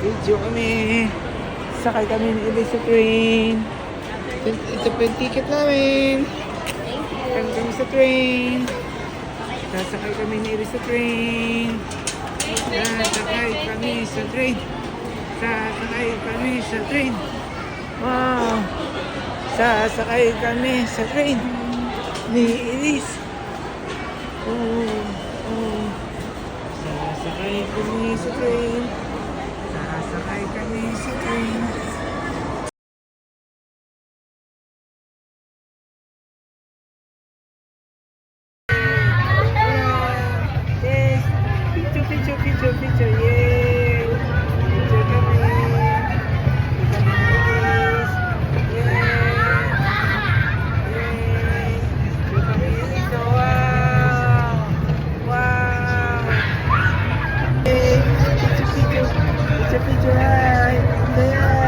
Video kami. Sakay kami ni Elise sa train. Ito po yung ticket namin. Sakay kami sa train. Sasakay kami ni Elise sa train. Sasakay kami sa train. Sasakay kami sa train. Wow! Sasakay kami sa train ni Elise. Oh, oh. Sasakay kami sa train. Sasakay kami sa train. Yes! Picture, picture, picture, picture. Yay! Picture kami. Kami ni Elise. Yay! Yay! Picture kami ni Elise. Wow! Wow! Yay! Picture, picture. Picture, picture. Hi! Hi!